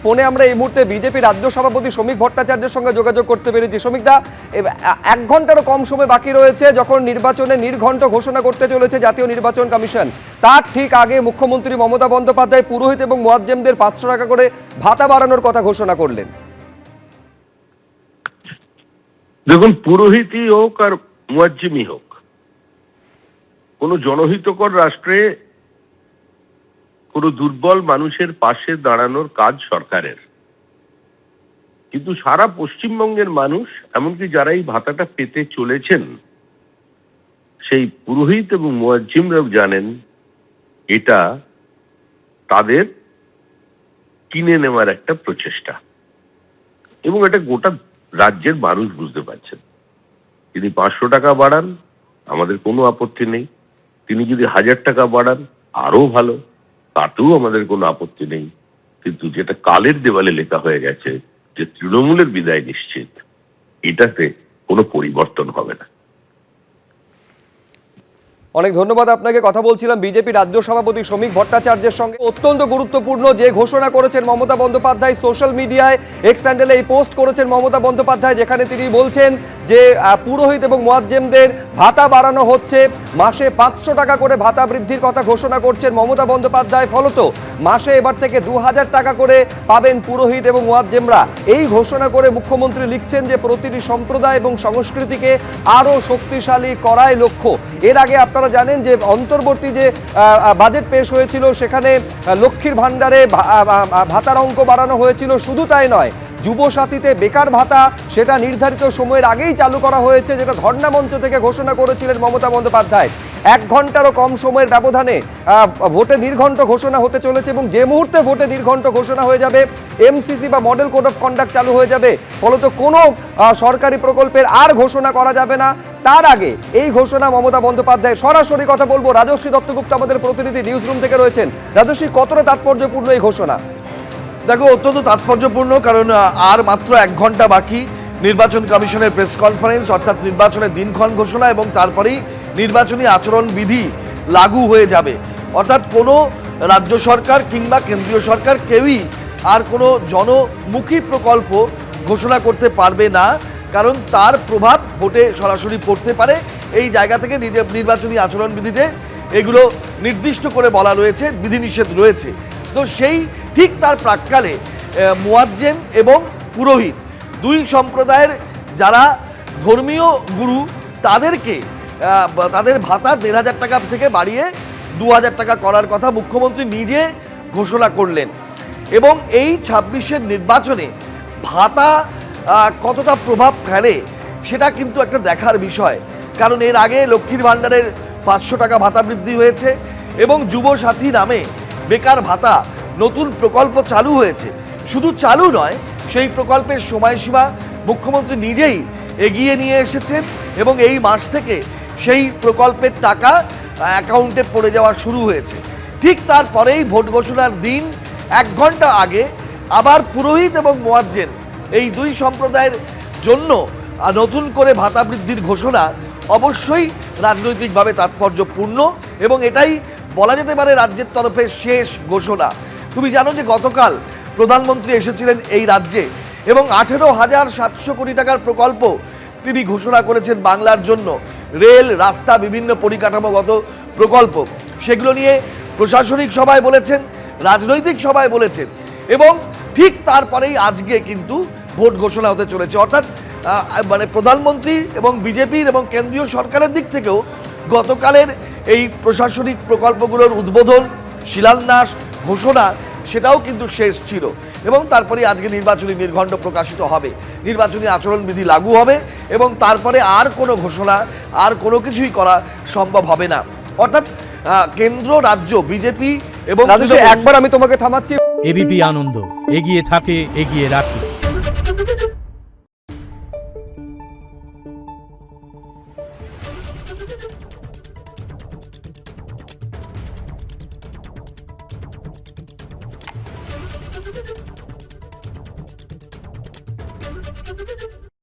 ফোনে আমরা এই মুহূর্তে বিজেপি রাজ্য সভাপতি শ্রমিক ভট্টাচার্যের সঙ্গে যোগাযোগ করতে পেরেছি। শ্রমিকদা, 1 ঘন্টারও কম সময় বাকি রয়েছে যখন নির্বাচনে নির্ঘণ্ট ঘোষণা করতে চলেছে জাতীয় নির্বাচন কমিশন। তার ঠিক আগে মুখ্যমন্ত্রী মমতা বন্দ্যোপাধ্যায় পুরোহিত এবং মুয়াজ্জেমদের 500 টাকা করে ভাতা বাড়ানোর কথা ঘোষণা করলেন। দেখুন, পুরোহিতই হোক আর মুয়াজ্জিমই হোক, কোন জনহিতকর রাষ্ট্রে কোন দুর্বল মানুষের পাশে দাঁড়ানোর কাজ সরকারের। কিন্তু সারা পশ্চিমবঙ্গের মানুষ, এমনকি যারা এই ভাতাটা পেতে চলেছেন, সেই পুরোহিত এবং মুয়াজ্জিমরাও জানেন এটা তাদের কিনে নেওয়ার একটা প্রচেষ্টা, এবং এটা গোটা রাজ্যের মানুষ বুঝতে পারছেন। তিনি 500 টাকা বাড়ান, আমাদের কোনো আপত্তি নেই। তিনি যদি 1000 টাকা বাড়ান, আরো ভালো, তাতেও আমাদের কোনো আপত্তি নেই। কিন্তু যেটা কালের দেওয়ালে লেখা হয়ে গেছে যে তৃণমূলের বিদায় নিশ্চিত, এটাতে কোনো পরিবর্তন হবে না। অনেক ধন্যবাদ আপনাকে। কথা বলছিলাম বিজেপি রাজ্য সভাপতি শ্রমিক ভট্টাচার্যের সঙ্গে। অত্যন্ত গুরুত্বপূর্ণ যে ঘোষণা করেছেন মমতা বন্দ্যোপাধ্যায়, সোশ্যাল মিডিয়ায় এক্স হ্যান্ডেলে এই পোস্ট করেছেন মমতা বন্দ্যোপাধ্যায়, যেখানে তিনি বলছেন যে পুরোহিত এবং মুয়াজ্জেমদের ভাতা বাড়ানো হচ্ছে, মাসে 500 টাকা করে ভাতা বৃদ্ধির কথা ঘোষণা করছেন মমতা বন্দ্যোপাধ্যায়। ফলত মাসে এবার থেকে 2000 টাকা করে পাবেন পুরোহিত এবং মুয়াজ্জেমরা। এই ঘোষণা করে মুখ্যমন্ত্রী লিখছেন যে প্রতিটি সম্প্রদায় এবং সংস্কৃতিকে আরও শক্তিশালী করাই লক্ষ্য। এর আগে আপনারা জানেন যে অন্তর্বর্তী যে বাজেট পেশ হয়েছিল সেখানে লক্ষ্মীর ভাণ্ডারে ভাতার অঙ্ক বাড়ানো হয়েছিল। শুধু তাই নয়, যুবসাথীতে বেকার ভাতা সেটা নির্ধারিত সময়ের আগেই চালু করা হয়েছে, যেটা ধর্ণা মঞ্চ থেকে ঘোষণা করেছিলেন মমতা বন্দ্যোপাধ্যায়। 1 ঘন্টারও কম সময়ের ব্যবধানে ভোটে নির্ঘণ্ট ঘোষণা হতে চলেছে, এবং যে মুহূর্তে ভোটে নির্ঘণ্ট ঘোষণা হয়ে যাবে এমসিসি বা মডেল কোড অফ কন্ডাক্ট চালু হয়ে যাবে। ফলত কোনো সরকারি প্রকল্পের আর ঘোষণা করা যাবে না। তার আগে এই ঘোষণা মমতা বন্দ্যোপাধ্যায়। সরাসরি কথা বলবো, রাজশ্রী দত্তগুপ্ত আমাদের প্রতিনিধি নিউজ রুম থেকে রয়েছেন। রাজশ্রী, কতটা তাৎপর্যপূর্ণ এই ঘোষণা? দেখো, অত্যন্ত তাৎপর্যপূর্ণ, কারণ আর মাত্র 1 ঘন্টা বাকি নির্বাচন কমিশনের প্রেস কনফারেন্স, অর্থাৎ নির্বাচনের দিনক্ষণ ঘোষণা, এবং তারপরেই নির্বাচনী আচরণ বিধি লাগু হয়ে যাবে। অর্থাৎ কোনো রাজ্য সরকার কিংবা কেন্দ্রীয় সরকার কেউই আর কোনো জনমুখী প্রকল্প ঘোষণা করতে পারবে না, কারণ তার প্রভাব ভোটে সরাসরি পড়তে পারে। এই জায়গা থেকে নির্বাচনী আচরণ বিধিতে এগুলো নির্দিষ্ট করে বলা রয়েছে, বিধিনিষেধ রয়েছে। তো সেই ঠিক তার প্রাক্কালে মুয়াজ্জেম এবং পুরোহিত, দুই সম্প্রদায়ের যারা ধর্মীয় গুরু, তাদেরকে তাদের ভাতা 1500 টাকা থেকে বাড়িয়ে 2000 টাকা করার কথা মুখ্যমন্ত্রী নিজে ঘোষণা করলেন। এবং এই 26-এর নির্বাচনে ভাতা কতটা প্রভাব ফেলে সেটা কিন্তু একটা দেখার বিষয়, কারণ এর আগে লক্ষ্মীর ভাণ্ডারের 500 টাকা ভাতা বৃদ্ধি হয়েছে, এবং যুবসাথী নামে বেকার ভাতা নতুন প্রকল্প চালু হয়েছে। শুধু চালু নয়, সেই প্রকল্পের সময়সীমা মুখ্যমন্ত্রী নিজেই এগিয়ে নিয়ে এসেছেন, এবং এই মাস থেকে সেই প্রকল্পের টাকা অ্যাকাউন্টে পড়ে যাওয়া শুরু হয়েছে। ঠিক তারপরেই ভোট ঘোষণার দিন 1 ঘন্টা আগে আবার পুরোহিত এবং মুয়াজ্জেম এই দুই সম্প্রদায়ের জন্য নতুন করে ভাতা বৃদ্ধির ঘোষণা অবশ্যই রাজনৈতিকভাবে তাৎপর্যপূর্ণ, এবং এটাই বলা যেতে পারে রাজ্যের তরফে শেষ ঘোষণা। তুমি জানো যে গতকাল প্রধানমন্ত্রী এসেছিলেন এই রাজ্যে, এবং 18,700 কোটি টাকার প্রকল্প তিনি ঘোষণা করেছেন বাংলার জন্য। রেল, রাস্তা, বিভিন্ন পরিকাঠামোগত প্রকল্প, সেগুলো নিয়ে প্রশাসনিক সভায় বলেছেন, রাজনৈতিক সভায় বলেছেন, এবং ঠিক তারপরেই আজকে কিন্তু ভোট ঘোষণা হতে চলেছে। অর্থাৎ মানে প্রধানমন্ত্রী এবং বিজেপির এবং কেন্দ্রীয় সরকারের দিক থেকেও গতকালের এই প্রশাসনিক প্রকল্পগুলোর উদ্বোধন, শিলান্যাস, ঘোষণা সেটাও কিন্তু শেষ ছিল, এবং তারপরে আজকে নির্বাচনী নির্ঘণ্ট প্রকাশিত হবে, নির্বাচনী আচরণবিধি লাগু হবে, এবং তারপরে আর কোনো ঘোষণা, আর কোনো কিছুই করা সম্ভব হবে না। অর্থাৎ কেন্দ্র রাজ্য বিজেপি এবং একবার আমি তোমাকে থামাচ্ছি। এবিপি আনন্দ, এগিয়ে থাকে, এগিয়ে রাখে।